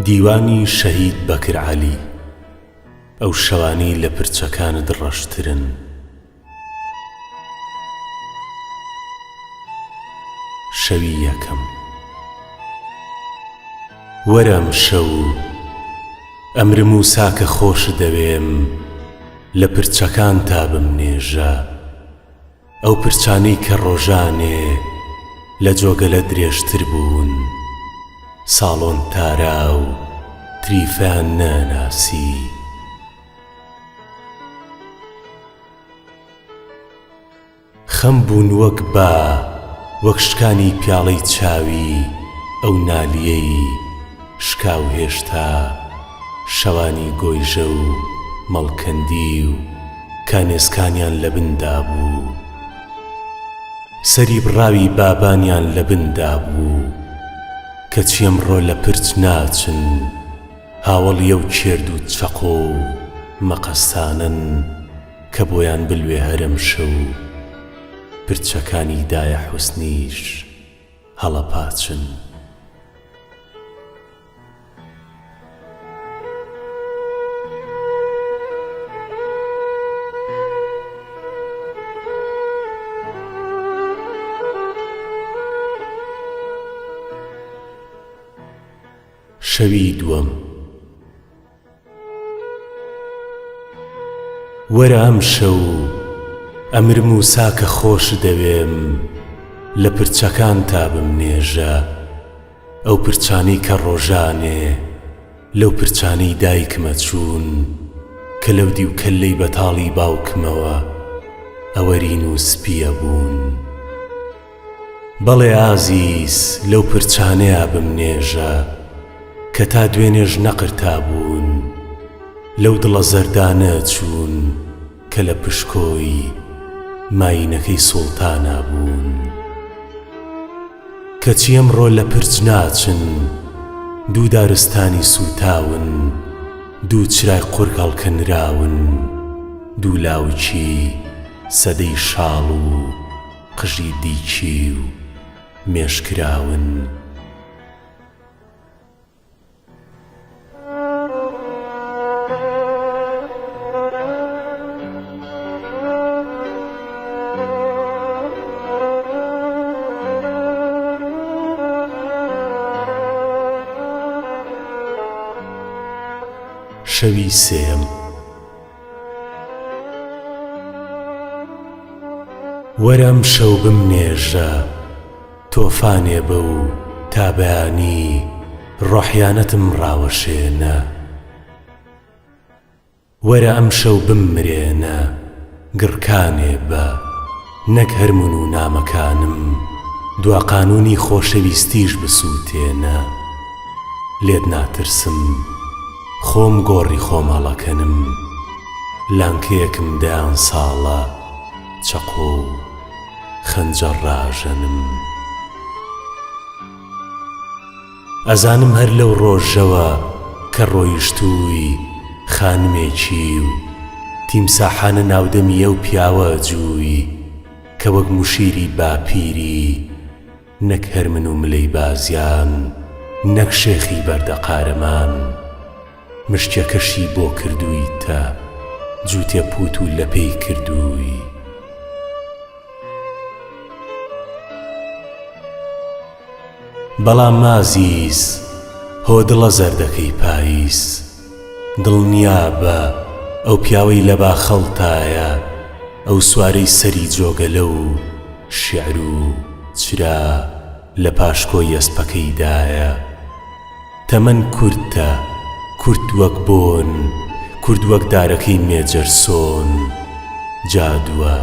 دیوانی شەهید بەکر عەلی ئەو شەوانەی لە پرچەکانت ڕەشترن. شەوی یەکەم. وەرە ئەم شەو ئەمرم وسا کە خۆشت دەوێم لە پرچەکان تا بمنێژە، ئەو پرچانەی کە ڕۆژانێ لە جۆگەلە درێژتر بوون، ساڵۆن تارا و تریفیان نەناسی. خەم بوون وەک با وەک شکانی پیاڵەی چاوی ئەو نالیەی شکاو هێشتا شەوانی گۆیژە و مەڵکەندی و کانێسکانیان لە بندا بوو، سەری بڕاوی بابانیان لە بندا بوو کەچی ئەمڕۆ لە پرچ ناچن، هاوڵیە و کێرد و چەقۆ و مەقەستانن کە بۆیان بلوێ هەرم شەو پرچەکانی دایە حوسنیش هەڵەپاچن. شەوی دووەم. وەرە ئەم شەو ئەمرم وسا کە خۆشت دەوێم لە پرچەکان تا بمنێژە، ئەو پرچانەی کە ڕۆژانێ لەو پرچانەی دایکمە چوون کە لەو دی و کەللەی بەتاڵی باوکمەوە ئەوەرین و سپیە بوون. بەڵێ ئازیز لەو پرچانەیە بمنێژە کە تا دوێنێژ نەقرتا بوون، لەو دڵە زەردانە چوون کە لە پشکۆی ماینەکەی سوڵتانە بوون. کەچی ئەمڕۆ لە پرچ ناچن، دوو دارستانی سوتاون، دوو چرای قورگ هەڵکەنراون، دوو لاوچی سەدەی شاڵ و قژی دیچی و مێشکراون. شەوی سێم. وەرە ئەم شەو بمنێژە تۆفانێ بە و تا بەیانی ڕۆحیانەتم ڕاوەشێنە. وەرە ئەم شەو بمرێنە گڕکانێ بە نەک هەرمون و نامەکانم، دوا قانونی خۆشەویستیش بسووتێنە. لێت ناترسم خۆم گۆڕی خۆم هەڵەکەنم، لانکەیەکم دەیان ساڵە چەقۆ و خەنجەر ڕاژەنم. ئەزانم هەر لەو ڕۆژەوە کە ڕۆیشتووی خانمێکی و تیمساحانە ناودەمیە و پیاوە جووی کە وەک موشیری باپیری، نەک هەرمن و ملەی بازیان، نەک شێخی بەردە قارەمان، مشتێکەشی بۆ کردووی تا جووتێ پووت و لەپەی کردووی. بەڵام مازیز هۆ دڵە زەردەکەی پاییس، دڵنیا بە ئەو پیاوەی لە باخەڵتایە، ئەو سوارەی سەری جۆگەلە و شیعر و چرا لە پاشکۆی ئەسپەکەیدایە. تەمەن کورتە کورت وەک بۆن، کورد وەک دارەکەی مێجەرسۆن، جادووە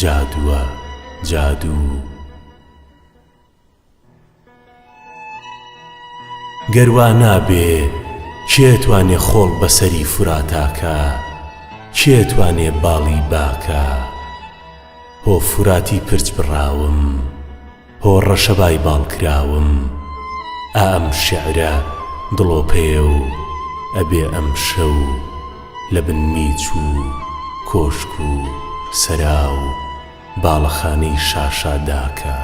جادووە جادوو. گەروا نابێ کێتوانێ خۆڵ بەسەری فوراتاکە، کێتوانێ باڵی باکە. هۆ فوراتی پرچ بڕاوم، هۆ ڕەشەبای باڵکراوم، ئەم شیعرە دڵۆپێ و ئەبێ ئەم شەو لە بن میچ و کۆشک و سەرا و باڵەخانەی شاشاداکە.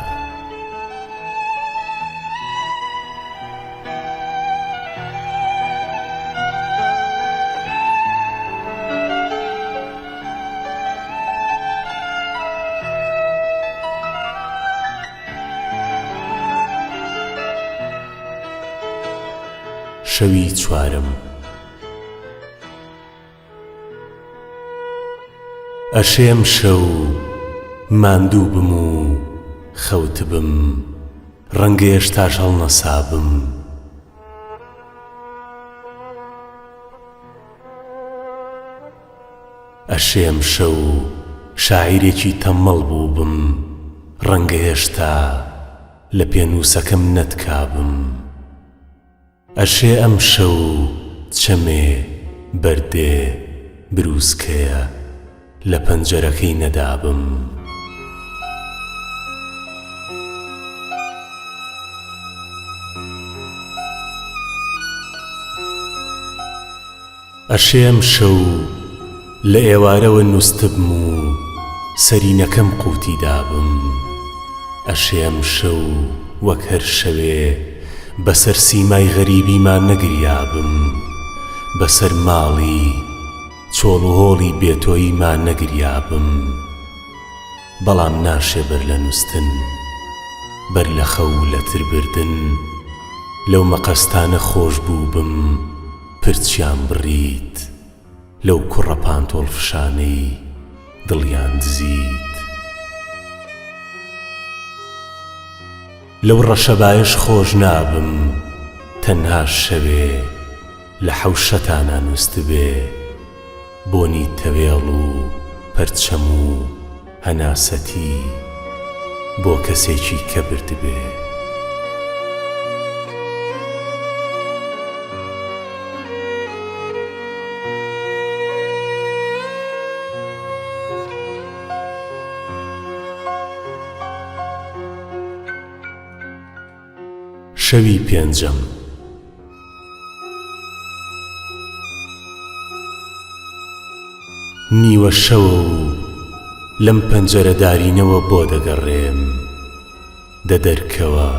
شەوی چوارم. ئەشێم شەو ماندوو بم و خەوت بم، ڕەنگە هێشتاش هەڵنەسابم. ئەشێم شەو شاعیرێکی تەمەڵ بوو بم، ڕەنگە هێشتا لە پێنووسەکەم نەتکابم. ئەشێ ئەم شەو چەمێ بەردێ بروسکەیە لە پەنجەرەکەی نەدابم. ئەشێم شەو لە ئێوارەوە نووسبم و سەرینەکەم قوتی دابم. ئەشێم شەو وەک هەر شەوێ بەسەر سیمای غەریبیمان نەگریابم، بەسەر ماڵی چۆڵ و هۆڵی بێتۆییمان نەگریابم. بەڵام ناشێ بەر لە نووستن، بەر لە خەو لە تربردن، لەو مەقەستانە خۆش بوو بم پرچیان بڕیت، لەو کوڕە پانتۆڵ فشانەی دڵیان دزیت. لەو ڕەشەبایش خۆش نابم تەنها شەوێ لە حەوشەتانە نووسبێ، بۆنی تەوێڵ و پەرچەم و هەناسەتی بۆ کەسێکی کە بردبێ. شەوی پێنجەم. نیوە شەوە و لەم پەنجەرەدارینەوە بۆ دەگەڕێم، دەدەرکەوە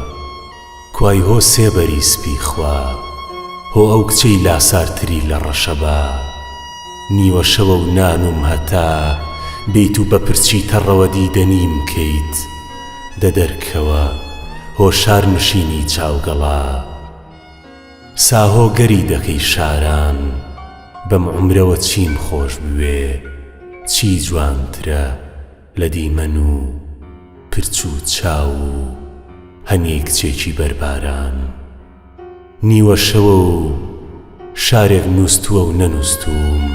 کوای هۆ سێبەری سپی خوا، هۆ ئەو کچەی لاسارتری لە ڕەشەبا. نیوە شەوە و نانوم هەتا بیت و بە پرچی تەڕەوە دیدەنیم کەیت، دەدەرکەوە هۆشار نشینی چاوگەڵا. ساهۆ گەری دەکەی شاران، بەم عومرەوە چیم خۆش بوێ، چی جوانترە لە دیمەن و پرچ و چاو و هەنێ کچێکی بەرباران. نیوە شەوە و شارێک نووسووە و نەنووسوم،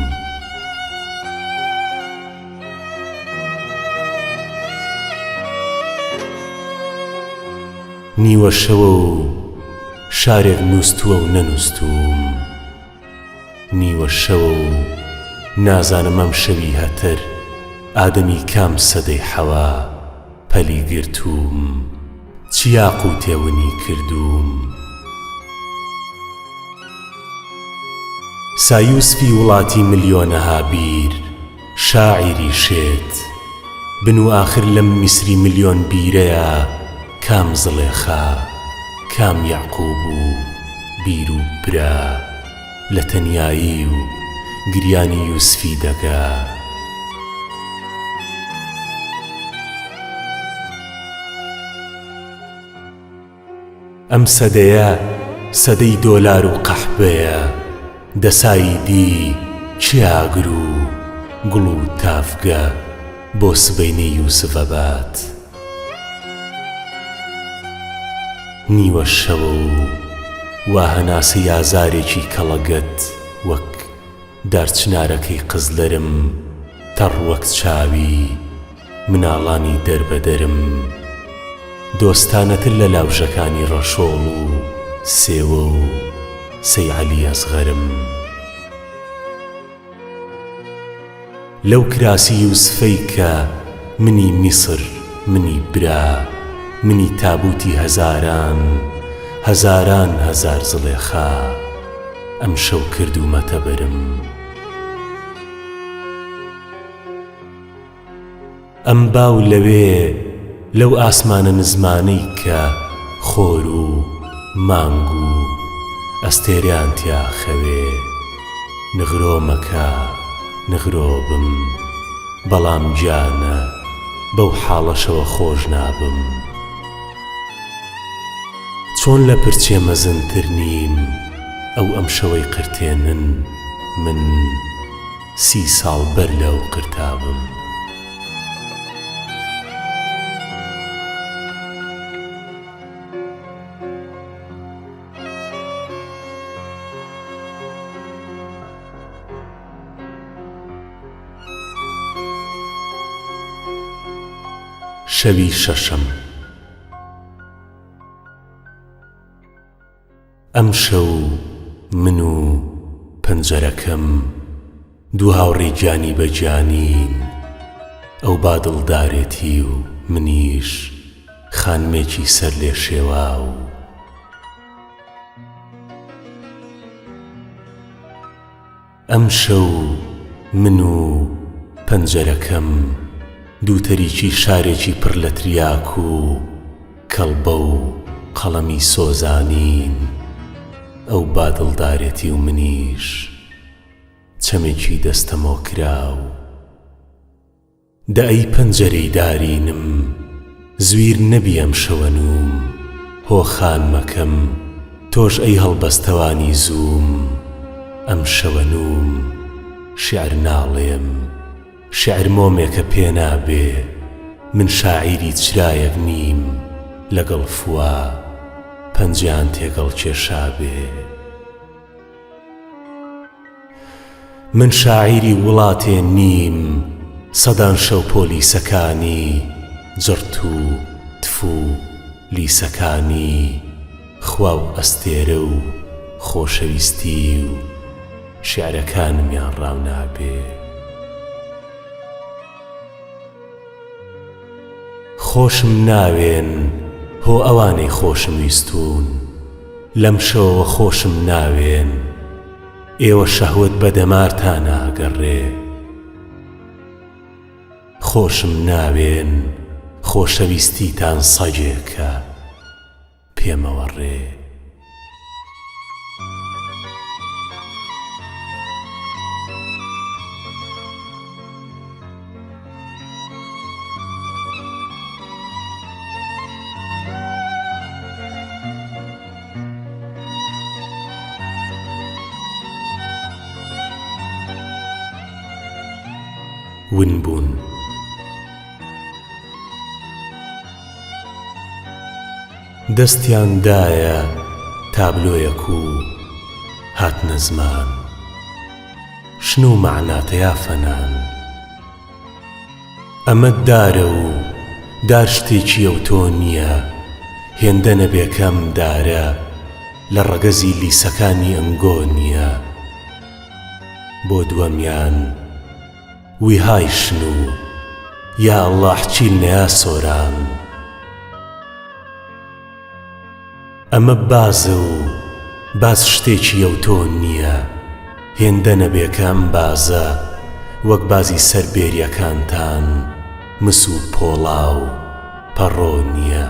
نیوە شەوە و شارێک نووسووە و نەنووسوم. نیوە شەوە و نازانم ئەم شەوی هەتەر ئادەمی کام سەدەی حەوا پەلی گرتووم، چیاق و تێونی کردووم. سایوسفی وڵاتی ملیۆنەها بیر، شاعیری شێت بن و ئاخر لەم میسری ملیۆن بیرەیە، کام زڵێخا کام یعقوب و بیر و برا، لە تەنیایی و گریانی یوسفی دەگا. ئەم سەدەیە سەدەی دۆلار و قەحبەیە، دەسایی دی چیاگر و گوڵ و تافگە بۆ سبەینی یوسف ئەبات. نیوە شەوە و وا هەناسە یازارێکی کەڵەگەت وەک دارچنارەکەی قزلەرم، تەڕ وەک چاوی مناڵانی دەربەدەرم. دۆستانەتر لە لاوژەکانی ڕەشۆڵ و سێوە و سەیعەلی ئەزغەرم. لەو کراسی یوسفەی کە منی میسر، منی برا، منی تابوتی هەزاران، هەزاران هەزار زڵێخا، ئەم شەو کردومەتە بەرم. ئەم باو لەوێ لەو ئاسمانە نزمانەی کە خۆر و مانگ و ئەستێریان تیا خەوێ، نغرۆمەکە نغرۆبم، بەڵام گیانە بەو حاڵەشەوە خۆش نابم. چۆن لە پرچێ مەزنتر نیم ئەو ئەم شەوەی قرتێنن من 30 ساڵ بەر لەو قرتابم. شەوی شەشەم. ئەم شەو من و پەنجەرەکەم دوو هاوڕێی گیانی بە گیانین. ئەو بادڵدارێتی و منیش خانمێکی سەر لێ شێواو. ئەم شەو من و پەنجەرەکەم دوو تەریکی شارێکی پڕ لە تریاک و کەڵبە و قەڵەمی سۆزانین. ئەو بادڵدارێتی و منیش چەمێکی دەستەمۆ کراو. دە ئەی پەنجەرەی دارینم زویر نەبی ئەم شەوە نووم. هۆ خانمەکەم تۆش ئەی هەڵبەستەوانی زووم. ئەم شەوە نووم شیعر ناڵێم، شیعر مۆمێکە پێ نابێ. من شاعیری چرایەک نیم لەگەڵ فوا پەنجیان تێگەڵ کێشابێ. من شاعیری وڵاتێ نیم سەدان شەو پۆلیسەکانی جڕت و تف و لیسەکانی خوا و ئەستێرە و خۆشەویستی و شیعرەکانمیان ڕاو نابێ. خۆشم ناوێن هۆ ئەوانەی خۆشم ویستون. لەم شەوەوە خۆشم ناوێن ئێوە شەهوەت بە دەمارتان ئاگەڕێ. خۆشم ناوێن خۆشەویستیتان سەگێکە پێمەوەڕێ. ونبوون. دەستیان دایە تابلۆیەک و هاتنە زمان. شنو معناتەیە فەنان. ئەمە دارە و دار شتێکی ئەو تۆ نییە. هێندە نەبێکەم دارە لە ڕەگەزی لیسەکانی ئەنگۆ نییە. بۆ دووەمیان وی های شنو یا ئەڵڵا حچیل نەیا سۆران. ئەمە بازە و باز شتێکی ئەو تۆ نییە. هێندە نەبێکە ئەم بازە وەک بازی سەر بێریەکانتان مس و پۆڵا و پەڕۆ نییە.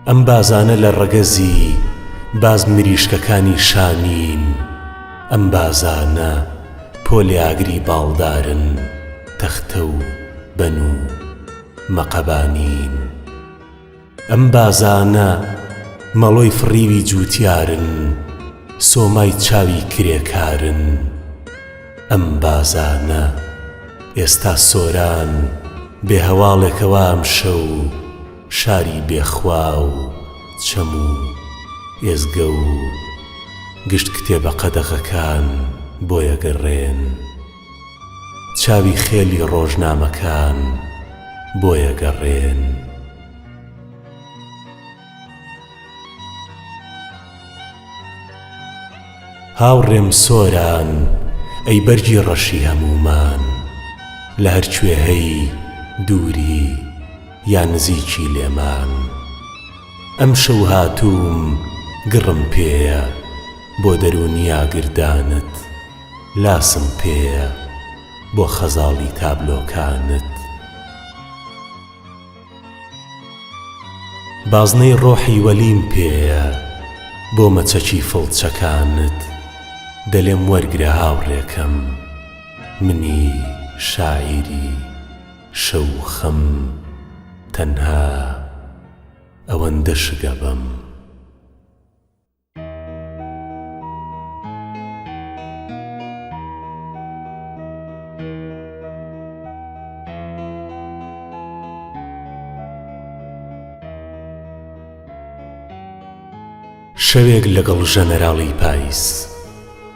ئەم بازانە لە ڕەگەزی باز مریشکەکانی شانین. ئەم بازانە پۆلی ئاگری باڵدارن تەختە و بەن و مەقەبانین. ئەم بازانە مەڵۆی فڕیوی جووتیارن سۆمای چاوی کرێکارن. ئەم بازانە ئێستا سۆران بێ هەواڵێکەوە ئەم شەو شاری بێخوا و چەم و ئێزگە و گشت کتێبە قەدەغەکان بۆیە گەڕێن. چاوی خێلی ڕۆژنامەکان بۆیە گەڕێن. هاوڕێم سۆران ئەی بەرگی ڕەشی هەمومان. لە هەرکوێ هەی دووری یا نزیکی لێمان. ئەم شەو هاتووم گڕم پێیە بۆ دەرونیا گردانت. لاسم پێیە بۆ خەزاڵی تابلۆکانت. بازنەی ڕۆحی وەلیم پێیە بۆ مەچەکی فڵچەکانت. دەلێم وەرگرە هاوڕێکەم منی شاعیری شەو خەم تەنها ئەوەندە شگە بەم. شەوێک لەگەڵ ژەنەراڵی پایس،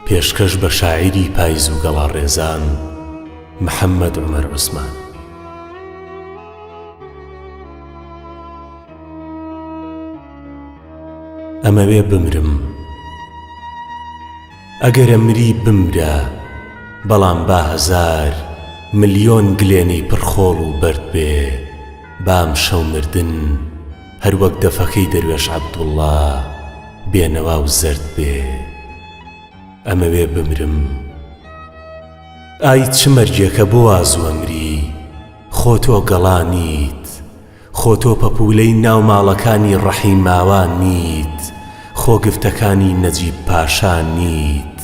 پێشکەش بە شاعیری پایز و گەڵاڕێزان محەممەد عومەر عوسمان. ئەمەوێ بمرم، ئەگەرە مری بمرە، بەڵام با هەزار ملیۆن گلێنی پڕخۆڵ و بەرد بێ، بام شەو مردن هەر وەک دەفەکەی دەروێش عەبدوڵڵا بێنەوا و زەرد بێ. ئەمەوێ بمرم، ئای چ مەرجێکە بۆ وازوو ئەمری، خۆ تۆ گەڵانیت، خۆ تۆ پەپولەی ناو ماڵەکانی ڕەحیم ماوان نیت، خۆ گفتەکانی نەجیب پاشان نیت،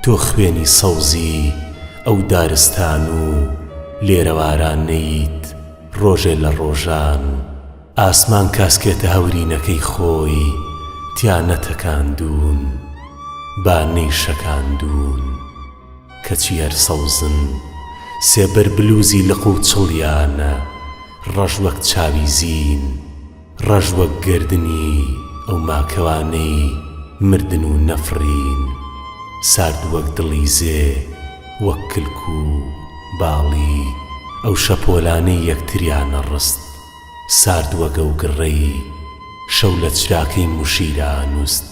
تۆ خوێنی سەوزی ئەو دارستان و لێرەواران نەیت، ڕۆژێ لە ڕۆژان ئاسمان کاسکێتە هەورینەکەی خۆی، تیا نەتەکاندوون با نەیشەکاندوون، کەچی هەر سەوزن سێبەر بلوزی لق و چڵیانە، ڕەش وەک چاوی زین، ڕەش وەک گردنی ئەو ماکەوانەی مردن و نەفرین، سارد وەک دڵی زێ وەک کلک و باڵی ئەو شەپۆلانەی یەکتریانە ڕست، سارد وەک ئەو گڕەی شەو لە چراکەی موشیران نووست.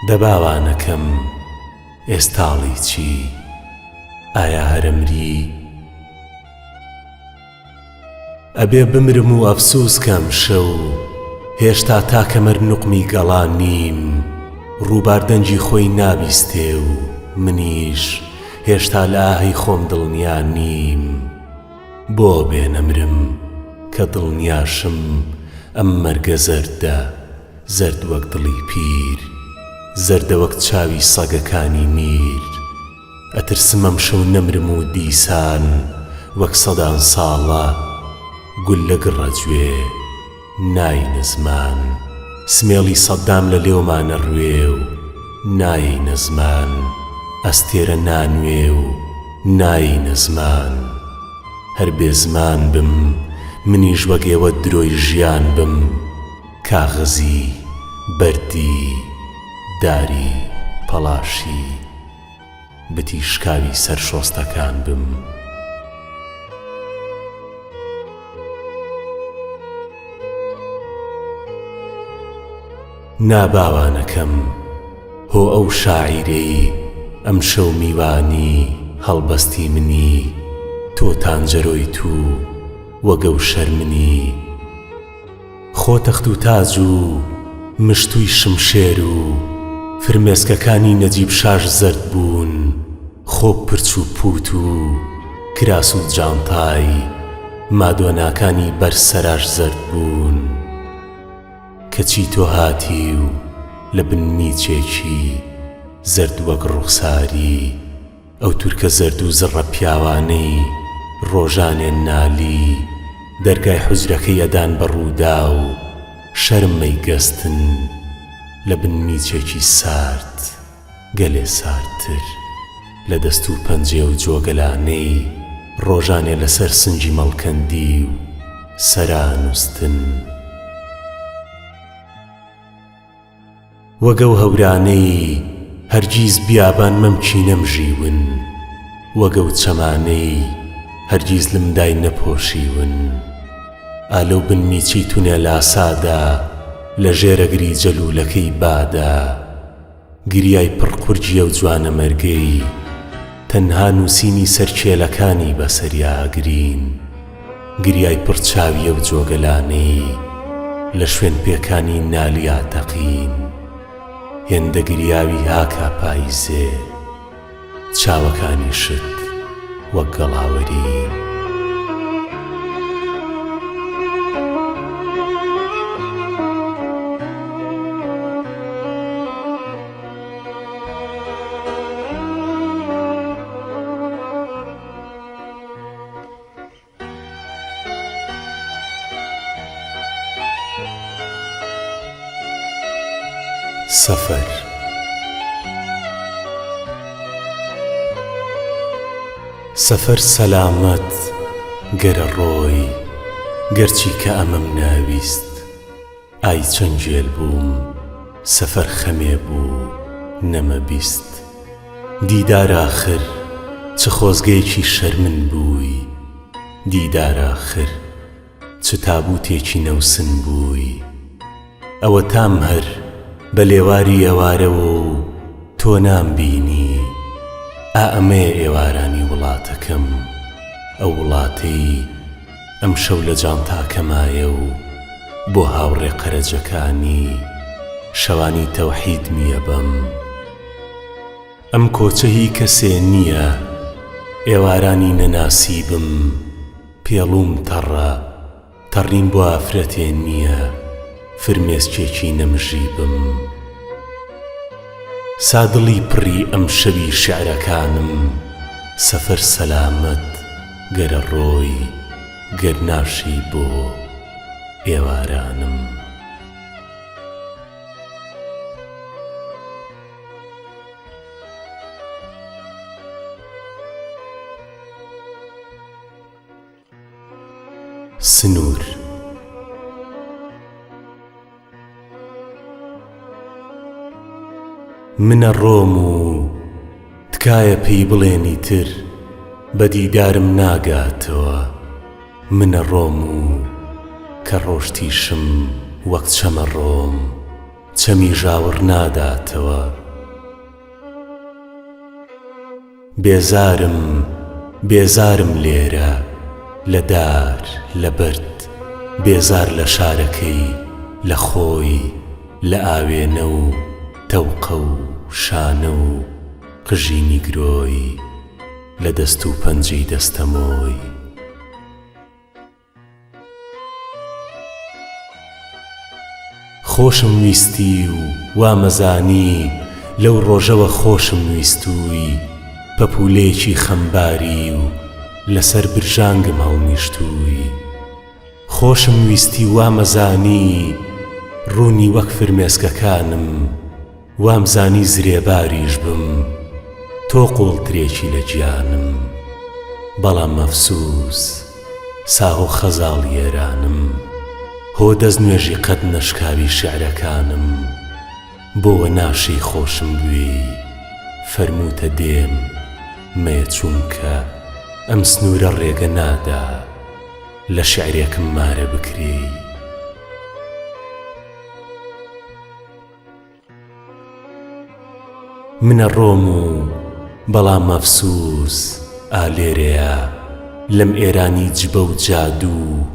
دەباوانەکەم ئێستاڵی چی؟ ئایا هەرەمری؟ ئەبێ بمرم و ئەفسوس کەم شەو، هێشتا تاکەمەر نوقمی گەڵان نیم، ڕووباردەنجی خۆی نابیستێ و منیش هێشتا لە ئاهەی خۆم دڵنیا نیم. بۆ بێ نەمرم کە دڵنیاشم ئەم مەرگە زەردە، زەرد وەک دڵی پیر، زەردە وەک چاوی سەگەکانی میر. ئەترسم ئەم شەو نەمرم و دیسان وەک سەدان ساڵە گول لە گڕەجوێ ناینە زمان، سمێڵی سەددام لە لێومانە ڕوێ و ناینە زمان، ئەستێرە نانوێ و ناینە زمان. هەر بێ زمان بم منیش وەک ئێوە درۆی ژیان بم، کاغەزی بەردی داری پەڵاشی بتی شکاوی سەر شۆستەکان بم. ناباوانەکەم هۆ ئەو شاعیرەی ئەم شەو میوانی هەڵبەستی منی، تۆ تانجەرۆی تو وەگە و شەرمنی، خۆ تەخت و تاج و مشتوی شمشێر و فرمێسکەکانی نەجیب شاش زەرد بوون، خۆ پرچ و پووت و کراس و جانتای مادۆناکانی بەرسەراش زەرد بوون. کەچی تۆ هاتی و لە بنمیچێکی زەرد وەک ڕوخساری، ئەو تورکە زەرد و زڕە پیاوانەی ڕۆژانێ نالی، دەرگای حوجرەکەی ئەدان بە ڕوودا و شەرمەی گەستن لە بنمیچێکی سارد، گەلێ ساردتر لە دەست و پەنجێ و جۆگەلانەی ڕۆژانێ لەسەر سنجی مەڵکەندی و سەرانووستن. وەگە و هەورانەی هەرگیز بیابان مەمکی نەمژیون، وەگە و چەمانەی هەرگیز لمدای نەپۆشیون. ئالەو بنمیچی تونێ لاسادا لە ژێرەگری جەلوولەکەی بادا، گریای پڕقورجیە و جوانە مەرگەی تەنها نووسینی سەرکێلەکانی بەسەریاگرین، گریای پڕچاویە و جۆگەلانەی لە شوێن پێکانی نالیا تەقین. هێندە گریاوی هاکا پاییزێ، چاوەکانی شت وەک گەڵاوەرین. سەفەر سەفەر سەلامەت گەرە ڕۆی، گەرچی کە ئەمەم ناویست، ئای چەند جێل بووم سەفەر خەمێ بوو نەمە بیست دیدار آخر چ خۆزگەیەکی شەرمن بووی دیدار آخر چ تابوتێکی نەوسن بووی ئەوە تام هەر بە لێواری ئێوارەوە و تۆ نامبینی ئەمەیە ئێوارانی وڵاتەکەم ئەو وڵاتەی ئەم شەو لە جانتاکەمایە و بۆ هاوڕێ قەرەجەکانی شەوانی تەوحید میە بەم ئەم کۆچە هی کەسێ نییە ئێوارانی نەناسیبم پێڵوم تەڕە تەڕین بۆ ئافرەتێ نییە فرمێسکێکی نەمژیبم سادڵی پڕی ئەم شەوی شیعرەکانم سەفەر سەلامەت گەرە ڕۆی گەرناشی بۆ ئێوارانم سنوور منە ڕۆم و تکایە پێی بڵێنی تر بە دیدارم ناگاتەوە منە ڕۆم و کە ڕۆشتیشم وەک چەمە ڕۆم چەمی ژاور ناداتەوە بێزارم لێرە لە دار لە بەرد بێزار لە شارەکەی لە خۆی لە ئاوێنە و تەوقە و شانە و قژی نیگرۆی لە دەست و پەنجەی دەستەمۆی خۆشم ویستی و وامەزانی لەو ڕۆژەوە خۆشم ویستووی پەپولەیەکی خەمباری و لەسەر برژانگم هەڵمیشتووی خۆشم ویستی وامەزانی ڕوونی وەک فرمێسکەکانم وامزانی زرێباریش بم تۆ قوڵترێکی لە گیانم بەڵام مەفسوس ساغ و خەزاڵ یێرانم هۆ دەست نوێژی قەت نەشکاوی شیعرەکانم بۆوە ناشی خۆشم بووی فەرمووتە دێم مەیە چونکە ئەم سنوورە ڕێگە نادا لە شیعرێکم مارە بکری منە ڕۆم و بەڵام مەفسوس ئالێرەیە لەم ئێرانی جبە و جادوو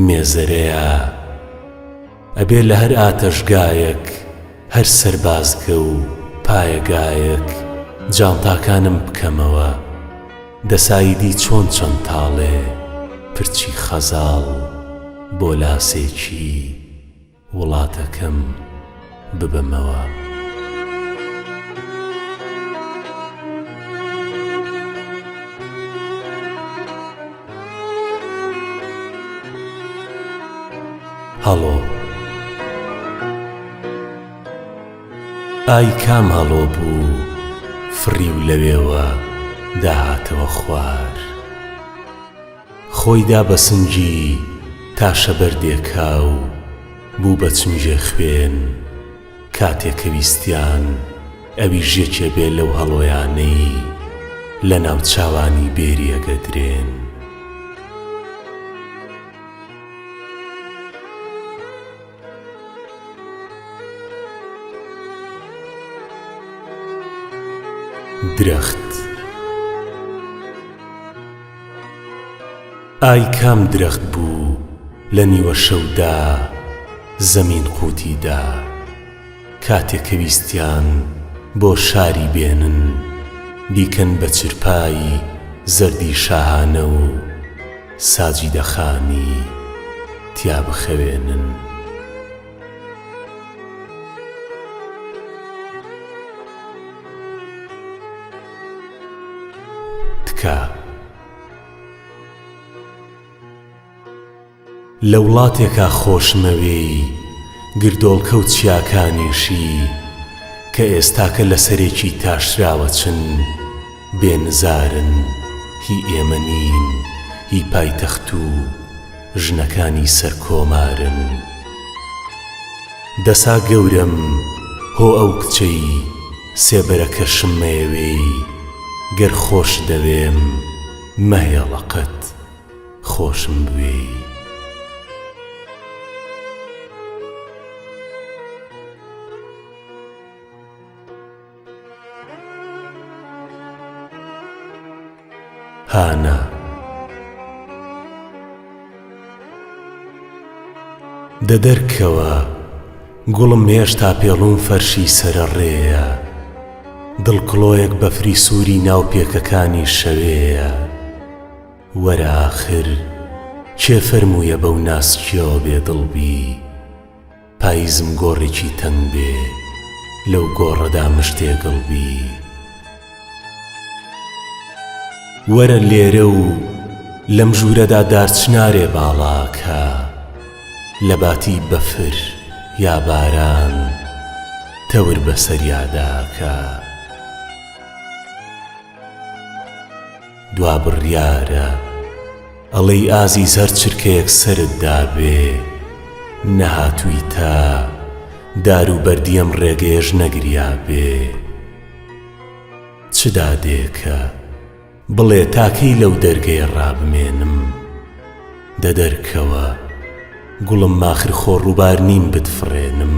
مێزەرەیە ئەبێ لە هەر ئاتەشگایەک هەر سەربازگە و پایەگایەک جانتاکانم بکەمەوە دەساییدی چۆن چەند تاڵێ پرچی خەزاڵ بۆ لاسێکی وڵاتەکەم ببەمەوە هەڵۆ ئای کام هەڵۆ بوو فڕی و لەوێوە داهاتەوە خوار خۆی دا بە سنگی تا شەبەردێکا و بوو بە چنجێ خوێن کاتێکە ویستیان ئەوی ژێکێ بێ لەو هەڵۆیانەی لە ناو چاوانی بێریەگە درێن درەخت ئای کام درەخت بوو لە نیوە شەودا زەمین قوتیدا کاتێک ویستیان بۆ شاری بێنن بیکەن بە چرپایی زەردی شاهانە و ساجی دەخانی تیا بخەوێنن تکا لە وڵاتێکا خۆشمەوێی گردۆڵکە و چیاکانیشی کە ئێستاکە لە سەرێکی تاشراوە چن بێنزارن هی ئێمە نین هی پایتەخت و ژنەکانی سەر کۆمارن دەسا گەورم هۆ ئەو کچەی سێبەرەکە شمێوەی گەر خۆش دەوێم مەهێڵە قەت خۆشم بوێ. هانا دەدەرکەوە گوڵم هێشتا پێڵوم فەرشی سەرەڕێیە، دڵکڵۆیەک بەفری سووری ناو پێکەکانی شەوەیە. وەرە ئاخر کێ فەرموویە بەو ناسکیەوە بێدڵبی، پاییزم گۆڕێکی تەنگ بێ لەو گۆڕەدا مشتێ گڵبی. وەرە لێرە و لەم ژوورەدا دارچنارێ باڵاکە، لە باتی بەفر یا باران تەور بەسەریاداکە. دوا بڕیارە ئەڵەی ئازیز هەر چرکەیەک سەرت دابێ، نەهاتووی تا دار و بەردیەم ڕێگەیەش نەگریا بێ. چدا دێکە بڵێ تاکەی لەو دەرگەیە ڕابمێنم، دەدەرکەوە گوڵم ماخر خۆڕووبار نیم بتفڕێنم.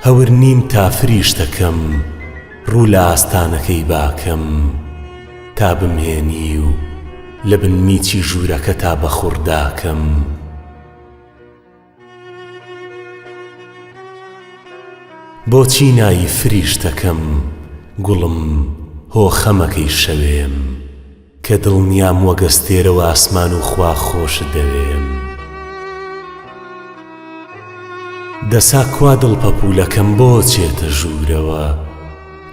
هەور نیم تا فریشتەکەم ڕوو لە ئاستانەکەی باکەم، تا بمهێنی و لە بن میچی ژوورەکە تا بەخوڕداکەم. بۆچی نایی فریشتەکەم گوڵم هۆ خەمەکەی شەوێم، کە دڵنیام وەگەستێرەوە ئاسمان و خوا خۆش دەوێم. دەسا کوا دڵ پەپوولەکەم بۆ چێتە ژوورەوە،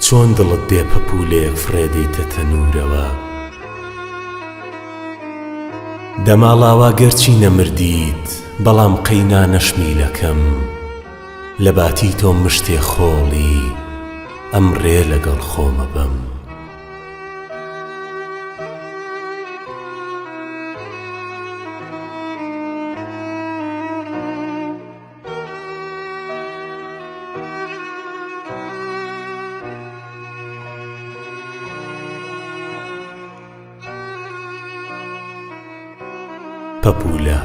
چۆن دڵت دێ پەپوولەیەک فرێدەیتە تەنوورەوە. دەماڵاوا گەرچی نەمردیت بەڵام قەینا نەشمیلەکەم، لە باتی تۆ مشتێ خۆڵی ئەمڕێ لەگەڵ خۆمە بەم. پەپوولە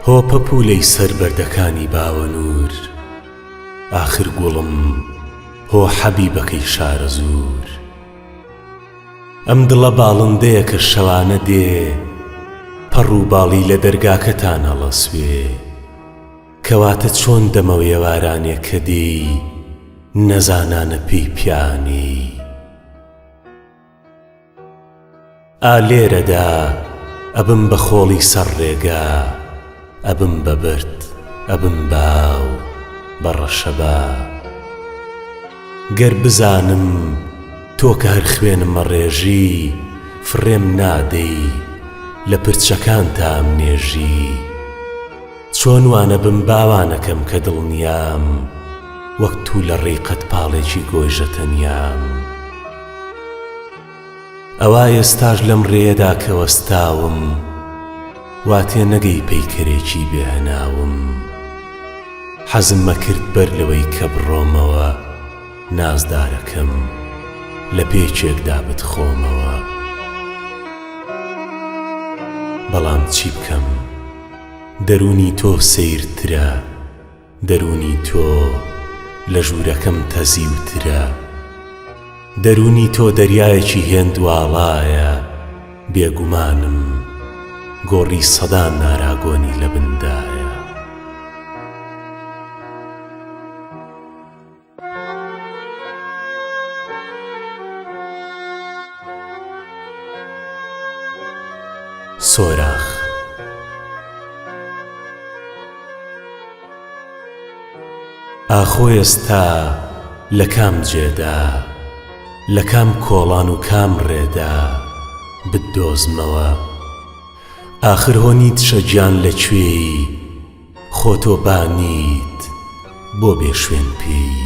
هۆ پەپوولەی سەر بەردەکانی باوەنور، ئاخر گوڵم هۆ حەبیبەکەی شارە زوور. ئەم دڵە باڵندەیە کە شەوانە دێ، پەڕ و باڵی لە دەرگاکەتان هەڵەسوێ. کەواتە چۆن دەمەوێ وارانێک کە دێی نەزانانە پێی پیانی. ئالێرەدا ئەبم بە خۆڵی سەر ڕێگا، ئەبم بە برد ئەبم باو بە ڕەشەبا. گەر بزانم تۆ کە هەر خوێنمە ڕێژی، فڕێم نادەی لە پرچەکان تام نێژی. چۆن وانە بم باوانەکەم کە دڵنیام، وەک تو لە ڕێقەت پاڵێکی گۆیژە تەنیام. ئەوا ئێستاش لەم ڕێیەدا کە وەستاوم، واتێ نەگەی پەیکەرێکی بێهەناوم. حەزم مەکرد بەر لەوەی کە بڕۆمەوە، نازدارەکەم لە پێچێکدا بتخۆمەوە. بەڵام چی بکەم دەرونی تۆ سەیرترە، دەرونی تۆ لە ژوورەکەم تەزیوترە. دەرونی تۆ دەریایەکی هێندواڵایە، بێگومانم گۆڕی سەدا ناراگۆنی لە بندایە. سۆراخ ئاخۆ ئێستا لە کام جێدا، لە کام کۆڵان و کام ڕێدا بدۆزمەوە. ئاخر هۆنیت شەجیان لەکوێی، خۆ تۆ بانیت بۆ بێ شوێن پێی.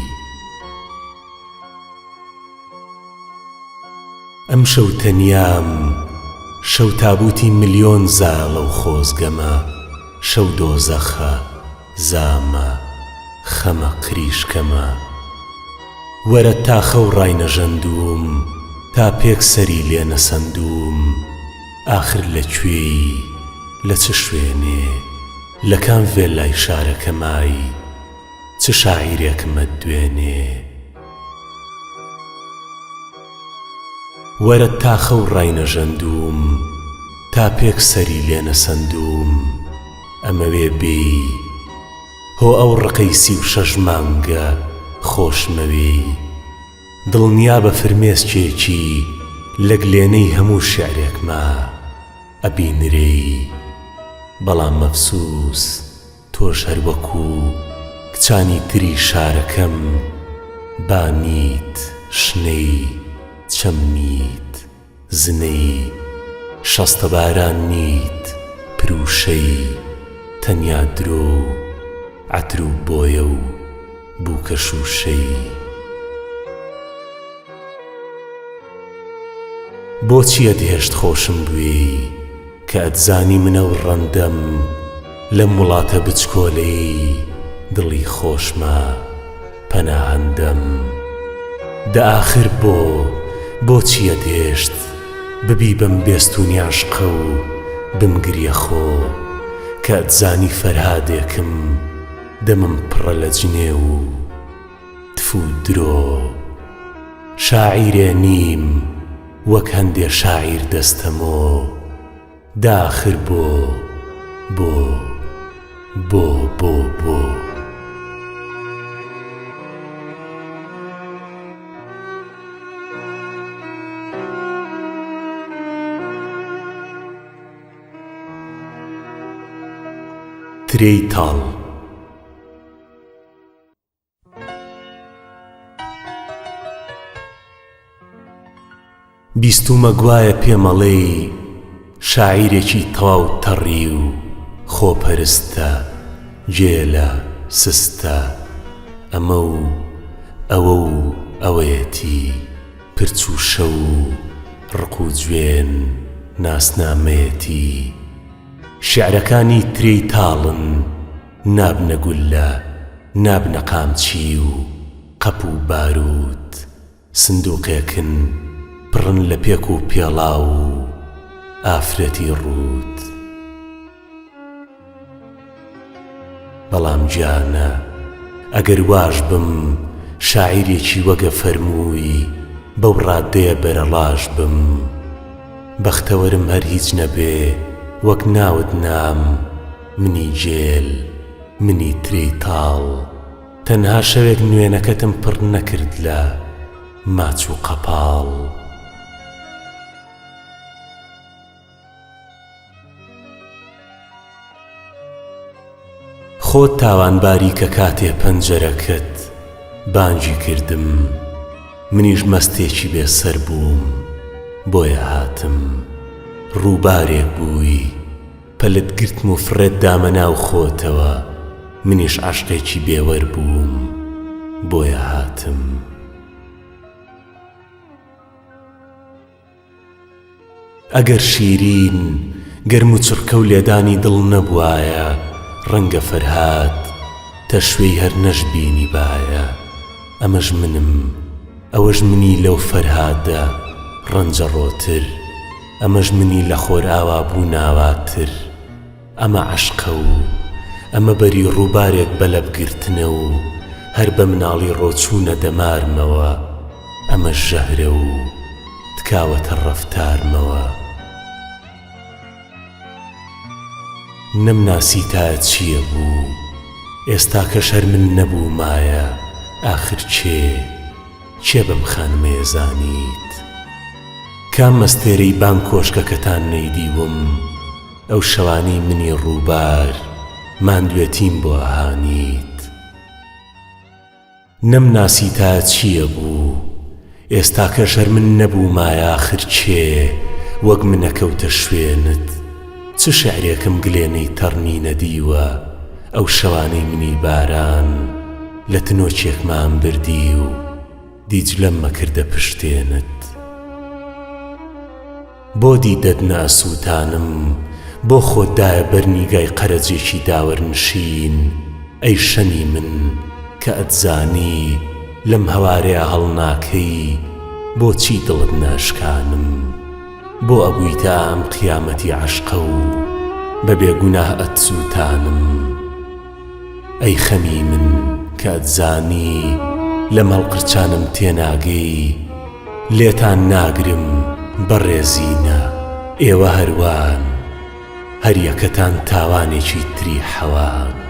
ئەم شەو تەنیام، شەو تابوتی ملیۆن زاڵە و خۆزگەمە. شەو دۆزەخە زامە خەمە قریشکەمە وەرە تا خەو ڕای نەژەندوم تا پێک سەری لێ نەسەندوم ئاخر لەکوێی لە چ شوێنێ لە کام ڤێلای شارەکە مایی چ شاعیرێکمە دوێنێ وەرە تا خەو ڕای نەژەندوم تا پێک سەری لێ نەسەندوم ئەمەوێ بێی هۆ ئەو ڕقەی 36 مانگە خۆشمەوێی دڵنیا بە فرمێسکێکی لە گلێنەی هەموو شیعرێکما ئەبینرێی بەڵام مەفسوس تۆش هەر وەکو کچانی تری شارەکەم بانیت شنەی چەمنیت زنەی شەستە باران نیت پروشەی تەنیا درۆ عەتر و بۆیە و بووکە شوشەی بۆچی ئەدهێشت خۆشم بوێی کە ئەتزانی منە و ڕەندەم لەم وڵاتە بچکۆلەی دڵی خۆشمە پەناهەندەم دەئاخر بۆچی ئەدهێشت ببی بەم بێستوونی عاشقە و بمگریە خۆ کە ئەتزانی فەرهادێکم دەمم پڕە لە جنێ و تف و درۆ شاعیرێ نیم وەک هەندێ شاعیر دەستەمۆ داخر بۆ ترێی تاڵ بیستومە گوایە پێمەڵێی شاعیرێکی تەواو تەڕی و خۆپەرستە جێلە سستە ئەمە و ئەوە و ئەوەیەتی پرچ و شەو و ڕق و جوێن ناسنامەیەتی شیعرەکانی ترێی تاڵن نابنە گولە نابنە قامچی و قەپ و بارود سندوقێکن پڕن لە پێک و پێڵا و ئافرەتی ڕوود بەڵام گیانە ئەگەر واش بم شاعیرێکی وەگە فەرمووی بەو ڕادەیە بەرەڵاش بم بەختەوەرم هەر هیچ نەبێ وەک ناوت نام منی جێل منی ترێی تاڵ تەنها شەوێک نوێنەکەتم پڕ نەکرد لە ماچ و قەپاڵ خۆت تاوانباری کە کاتێ پەنجەرەکەت بانگی کردم منیش مەستێکی بێسەر بووم بۆیە هاتم ڕووبارێک بووی پەلت گرتم و فرێت دامە ناو خۆتەوە منیش عاشقێکی بێوەر بووم بۆیە هاتم ئەگەر شیرین گەرم و چڕکە و لێدانی دڵ نەبوایە ڕەنگە فەرهاد تەشوێی هەر نەشبینی باە ئەمەش منم ئەوەش منی لەو فەرهادە ڕەنجە ڕۆتر ئەمەش منی لە خۆر ئاوا بوو ناواتر ئەمە عەشقە و ئەمە بەری ڕووبارێک بەلە بگرتنە و هەر بە مناڵی ڕۆچوونە دەمارمەوە ئەمە ژەهرە و تکاوەتە ڕەفتارمەوە نەمناسی تایە چییە بوو ئێستا کە شەر من نەبوو مایە ئاخر چێ بەم خانمەیە زانیت کام مەستێرەی بان کۆشکەکەتان نەیدیوم ئەو شەوانەی منی ڕووبار ماندوێتیم بۆ ئاهانیت نەمناسی تایە چییە بوو ئێستا کە شەر من نەبوو مایە ئاخر وەک منەکەوتە شوێنت چ شعرێکم گلێنەی تەڕنی نەدیوە ئەو شەوانەی منی باران لە تنۆچێکمان بردی و دیجلەم مەکردە پشتێنت بۆ دیدەت ناسووتانم بۆ خۆتدایە بەرنیگای قەرەجێکی داوەرنشین ئەی شەنی من کە ئەتزانی لەم هەوارەیە هەڵناکەی بۆچی دڵت ناشکانم بۆ ئەبوویتە ئەم قیامەتی عەشقە و بە بێگوناه ئەتسووتانم ئەی خەمی من کە ئەتزانی لەم هەڵقرچانم تێناگەی لێتان ناگرم بەڕێزینە ئێوە هەروان هەر یەکەتان تاوانێکی تری حەوان